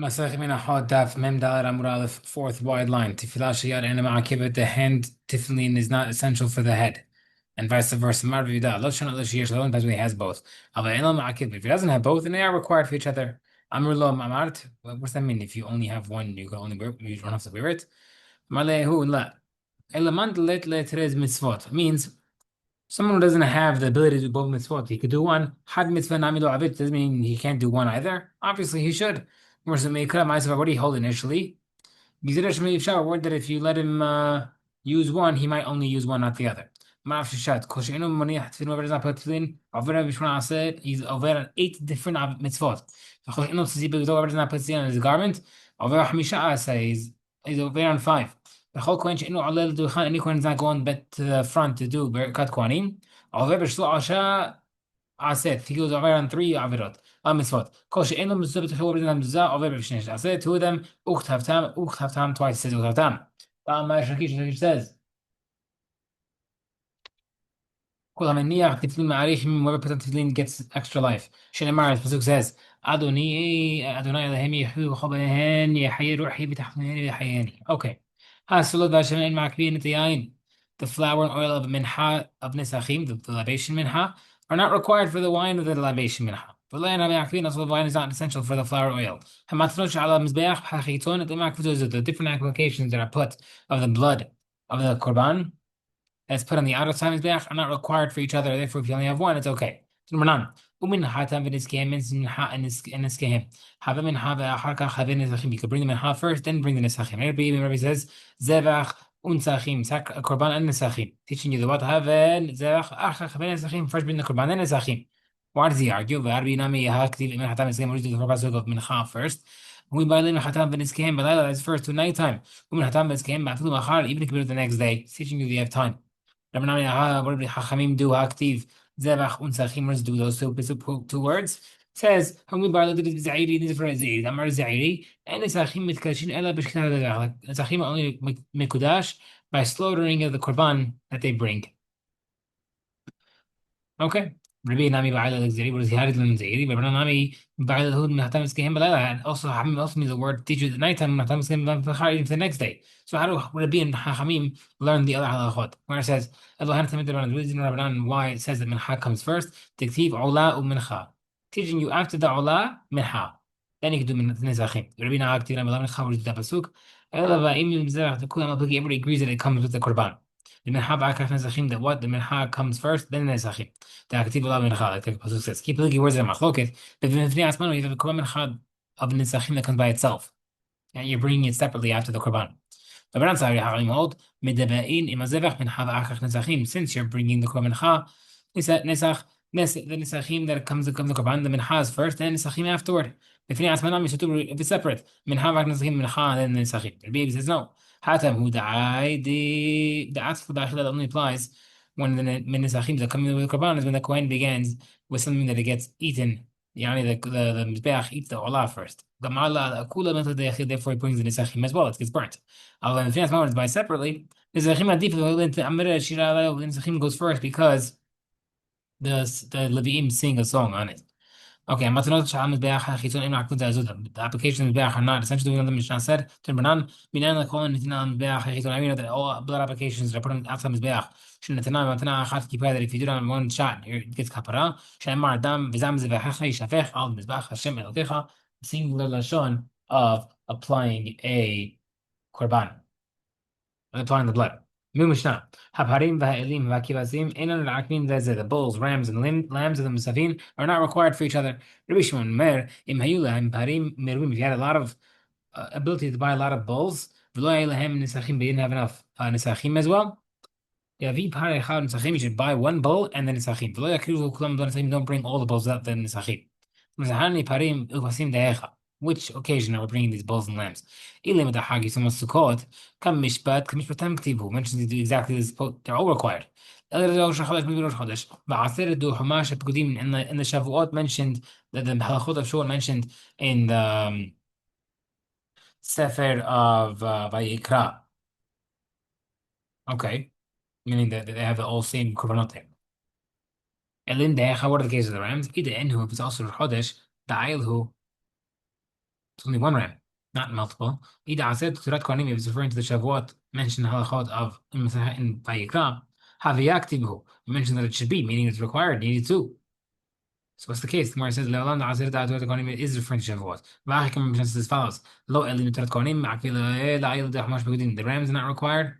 Masach Menahot Daf Mem Dalet Amud Aleph, fourth wide line. Tefillah Sheyad Ena Ma'akibet, the hand tefillin is not essential for the head, and vice versa. Mar V'Yudah Lo Shana Lo Sheyesh Lo, depends when he has both. Ava Ena Ma'akibet, if he doesn't have both, then they are required for each other. Amr Lo Mamart. What's that mean? If you only have one, you can only wear, you don't have to wear it. Malehu La. Elamant Let Terez Mitzvot means someone who doesn't have the ability to do both mitzvot. He could do one. Had mitzvah nami lo avit doesn't mean he can't do one either. Obviously, he should. Whereas what do you hold initially? Word that if you let him use one, he might only use one, not the other. Ma'af shishat. Kol she'enu maniach tefillin, whoever does not put tefillin, over b'shmona aseh, he's over 8 different mitzvot. Kol she'enu tzibur, whoever does not put tefillin on his garment, over hamisha aseh, he's over on 5. B'chol kohen she'enu alel duchan, any kohen is not going back to the front to do berkat kohanim, over b'shlo asha aseh, he goes over on 3 avirot. Mitzvot. Kol she'en lo mitzvah b'techil b'din hamizvah over b'shnesh. I said two of them. Ucht haftam twice. It says ucht haftam. Shakish says. Kol hameniach tefillin ma'arich whoever puts on tefillin gets extra life. Shenemar, the pasuk says, Adonai Elohem yehu b'chol b'nehen yehayi ruhi b'tachmini v'yahayani. Okay. Hasulot v'Hashem en ma'akvin et yayin. The flour and oil of mincha of nesachim, the libation mincha, are not required for the wine of the libation mincha. Also, the wine is not essential for the flour oil. The different applications that are put of the blood of the korban that's put on the outer side of the mizbeach are not required for each other. Therefore, if you only have one, it's okay. Number 9. You could bring the mincha first, then bring the nesachim. Rabbi says, Zevach unsachim, korban and nesachim. Teaching you the what have nesachim. First bring the korban, then nesachim. Why does he argue? Mincha first. We buy lim hatam v'niskehem b'layla. That's first to nighttime. Even if you do it the next day, it's teaching you that you have time. What do the Chachamim do? Haktiv zevach unsachim. Do those two words? It says Hamid Bar Lady Zairi. These are for Zairi. Amar Zairi. And Nesachim mitkashin ela b'shkina d'dach. Nesachim only mekudash by slaughtering the korban that they bring. Okay. Rabbi Nami Ba'ala Zeri, what is he had in Zeri? Rabbi Nami Ba'ala Hud Mahatam Skehem Balala, and also Hamim also means the word teach you at nighttime, Mahatam Skehem for the next day. So how do Rabbi and Hachamim learn the other halachot? Where it says, Elohan Tamid Rabbanan, the reason Rabbanan why it says that Mincha comes first, Diktiv Ola u Mincha. Teaching you after the Ola, Mincha. Then you can do Nizachim. Rabbi Na'akti Ram Elam Mincha, which is the Pasuk. Elava Imim Zerach, the Kulam Abaki, everybody agrees that it comes with the Korban. The mincha ba'akach nezachim, that what the mincha comes first, then nezachim. The aktiv olah mincha, like the pasuk says. Keep looking words in machloket. But v'nefnei asmanu, you have a korban mincha of nezachim that comes by itself, and you're bringing it separately after the korban. Since you're bringing the korban mincha, nesach the nesachim that comes the korban, the mincha is first, then nesachim afterward. If it's separate, mincha v'ak nezachim mincha, then nesachim. The baby says no. Hatam who died, the atzf that only applies when the nesachim that come with the korban is when the kohen begins with something that it gets eaten. Yani the mizbeach eats the olah first. Therefore, he brings the nesachim as well. It gets burnt. Although if it's by separately, the nesachim goes first because the Leviim sing a song on it. Okay, the application of are not essentially what the Mishnah said. I mean that all blood applications that are put on outside Mizbeach. That if you do it on one shot, it gets kapara. Singular lashon of applying a korban, applying the blood. Mishnah. The bulls, rams, and lambs of the Musafin are not required for each other. Rabbi Shimon Mer, if you had a lot of ability to buy a lot of bulls, but you didn't have enough nisachim as well. You should buy one bull and then nisachim. Don't bring all the bulls out then nisachim. Which occasion are we bringing these bulls and lambs? Mentions to do exactly this. They're all required. In the Shavuot mentioned that the halachot of Shavuot mentioned in the Sefer of Vayikra. Okay, meaning that they have the all same korbanot there. What are the cases of the rams? If it's also Chodesh, the Ailhu. It's only one ram, not multiple. Ida said Turat Kohanim is referring to the Shavuot mentioned halachot of in Vayikra. Haviyaktibu. You mentioned that it should be, meaning it's required, needed to. So what's the case? The Gemara says, "Le'olam da'asir da'aturat kohanim" is referring to Shavuot. V'achikam says as follows: "Lo elim turat kohanim akil la'il da'chamash begudin." The ram is not required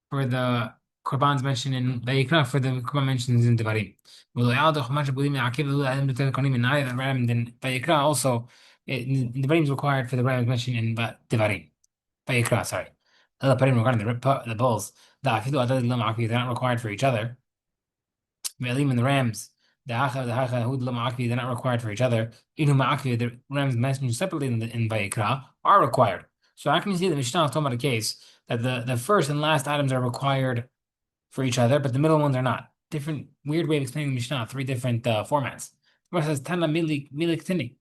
for the Korbans mentioned in Vayikra, for the Korban mentioned in Devarim. V'lo ya'al da'chamash begudin akil la'il turat kohanim, and not the ram in Vayikra also. The Devarim is required for the ram mentioned in Devarim. Vayikra, sorry. The Devarim regarding the bulls. Da'afilu adad lam akil, they're not required for each other. Ve'elim and the rams. The hacha hud they're not required for each other. Inu ma'akvi, the rams mentioned separately in Vayikra, are required. So how can you see the Mishnah is talking about a case that the first and last items are required for each other, but the middle ones are not? Different, weird way of explaining the Mishnah, three different formats. One says Tana milik tini.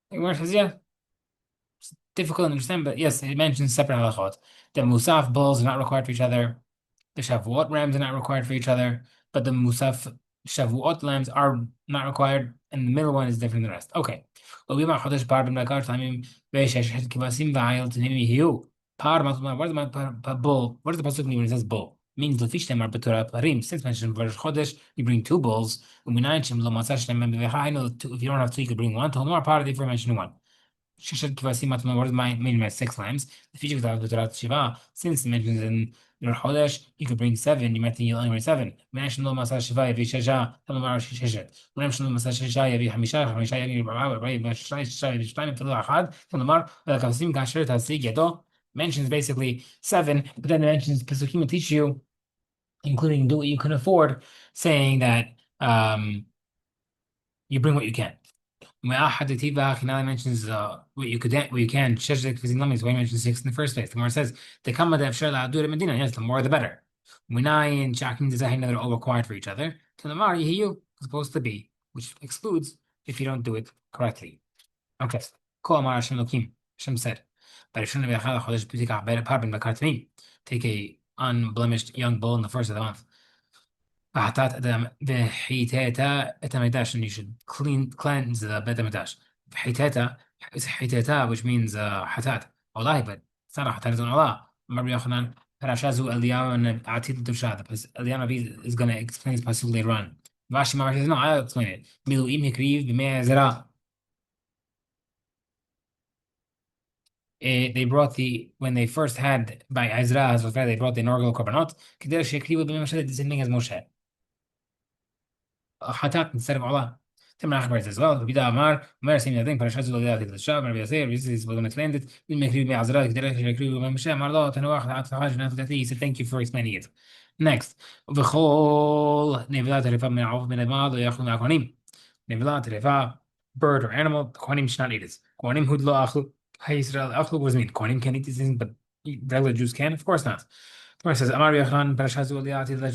One says, yeah, it's difficult to understand, but yes, it mentions separate halachot. The Musaf bulls are not required for each other. The Shavuot rams are not required for each other, but the Musaf Shavuot lambs are not required, and the middle one is different than the rest. Okay. What does par bull? What does the pasuk mean when it says bull? It means parim. Since mentioned Rosh Chodesh, you bring two bulls. If you don't have two, you could bring one. Talmar part if you mentioned one. What does my mean by six lambs? The feature of the Shiva, since it mentions in your Chodesh, you could bring seven, you might think you'll only bring seven. Mention no Masa Shiva, Yavi Shaja, Talmar Shishet. Mention no Masa Shisha, Yavi Hamisha, Hamisha, Yavi Rabba, Yavi Shai, Shai, Yavi Shtaim, Tulu Achad, Talmar, Kavsim Kasher, Tasig, Yado. Mentions basically seven, but then it mentions Pesukim will teach you, including do what you can afford, saying that you bring what you can. Now mentions what you can. Why he mentions six in the first place? The Gemara says the kama Medina. Yes, the more the better. Minayin Shakin design they're all required for each other. To the Mari you supposed to be, which excludes if you don't do it correctly. Okay. Ko Amar Hashem Lokim. Hashem said, take a unblemished young bull in the first of the month. And you should cleanse the Bet HaMikdash. Hiteta is hiteta, which means hatat. Olai, but it's not a hatat, it's an olah. Rabbi Yochanan, Parashazu Eliyahu and Atid Dusha. Eliyahu is going to explain this passage later on. Vashi Mamar says, no, I'll explain it. Miluim Hikriv B'mei Zera. They brought when they first had by Ezra, they brought the inaugural korbanot. Kedera Shekrivu B'mei Moshe, the same thing as Moshe. Hatat instead of Allah. Timna Achbar as well. Bida Amar, Mer same thing. Parashat Zuliyah to the Shah. Rabbi Yasir, this is what explained it. We make read Azra, Kedera Shekrivu B'mei Moshe. Marlo Tanuach Atfahaj Nafdati. He said, thank you for explaining it. Next, V'chol Nevilat Refa Me'av Me'admad Yachlu Me'akonim. Nevilat Refa, bird or animal. The Kohanim should not eat it. Kohanim Hud Lo Achlu. Hey Israel, Achlu was mean. Kohanim can eat these things, but regular Jews can? Of course not. The Gemara says, Amar Yachan, Parashat Zuliyati, the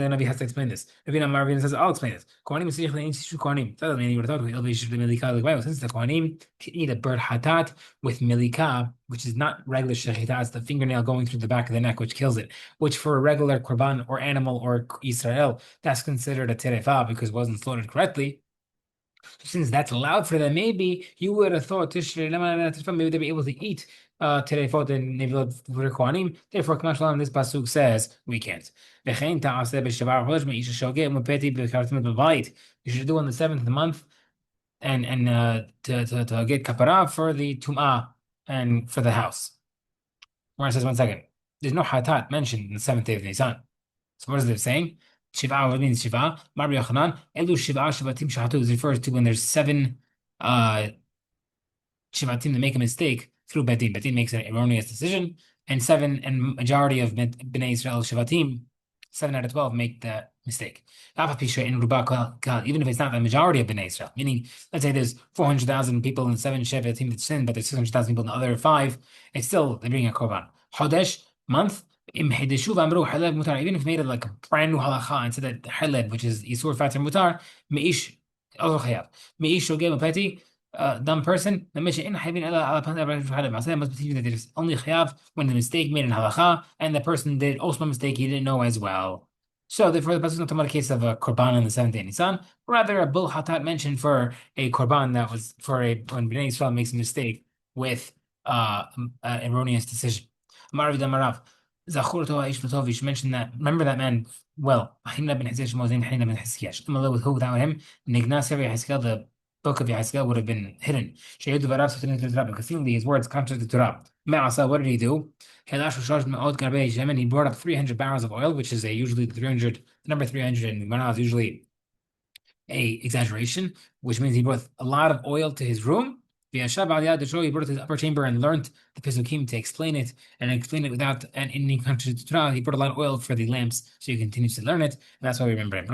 Navi has to explain this. Ravina Amar Ravina says, I'll explain it. Kohanim Yisich Le'in Shishu Kohanim. That doesn't mean you would have thought it'll be Shishu Melika like Bible. Since the Kohanim can eat a bird hatat with Melika, which is not regular Shechita, it's the fingernail going through the back of the neck, which kills it, which for a regular Korban or animal or Israel, that's considered a terefa because it wasn't slaughtered correctly. Since that's allowed for them, maybe you would have thought maybe they'd be able to eat terefot and nevilot for Kohanim. Therefore, Kamash this pasuk says we can't. You should do on the 7th of the month, and to get kapara for the tum'ah and for the house. Where it says 1 second, there's no hatat mentioned in the 7th day of Nisan. So what is it saying? Shiva, what means Shiva? Mar Yochanan, Elu Shiva Shivatim Shahatu is refers to when there's 7 Shivatim that make a mistake through Bedin. Bedin makes an erroneous decision, and 7 and majority of Bnei Israel Shivatim, 7 out of 12 make the mistake. Even if it's not the majority of Bnei Israel, meaning let's say there's 400,000 people in 7 Shivatim that sin, but there's 600,000 people in the other 5, it's still they bring a korban. Chodesh, month. Even if made it like a brand new halacha and said that haleb, which is isur fatir mutar, meish also chayav. Meish shogeg a petty dumb person. The mission in having must be that there's only chayav when the mistake made in halacha and the person did also a mistake he didn't know as well. So therefore, the pasuk is not talking about a case of a korban on the 7th day of Nisan, rather a bull hatat mentioned for a korban that was for when Bnei Israel makes a mistake with erroneous decision. Marav Damarav. Zachur Toa Ish Latovish mentioned that, remember that man well. Hina ben Hizish Mozin, Hina ben Hiskiyash. With who without him, Nignas Yahizkel, the book of Yahizkel would have been hidden. Shayyid Varav Satan to Torah, because seemingly his words contradict the Torah. Me'asa, what did he do? He brought up 300 barrels of oil, which is usually the number 300 in Gemara is usually a exaggeration, which means he brought a lot of oil to his room. He brought it to his upper chamber and learned the Pesukim to explain it and explain it without any contradiction. He brought a lot of oil for the lamps, so he continues to learn it, and that's why we remember him.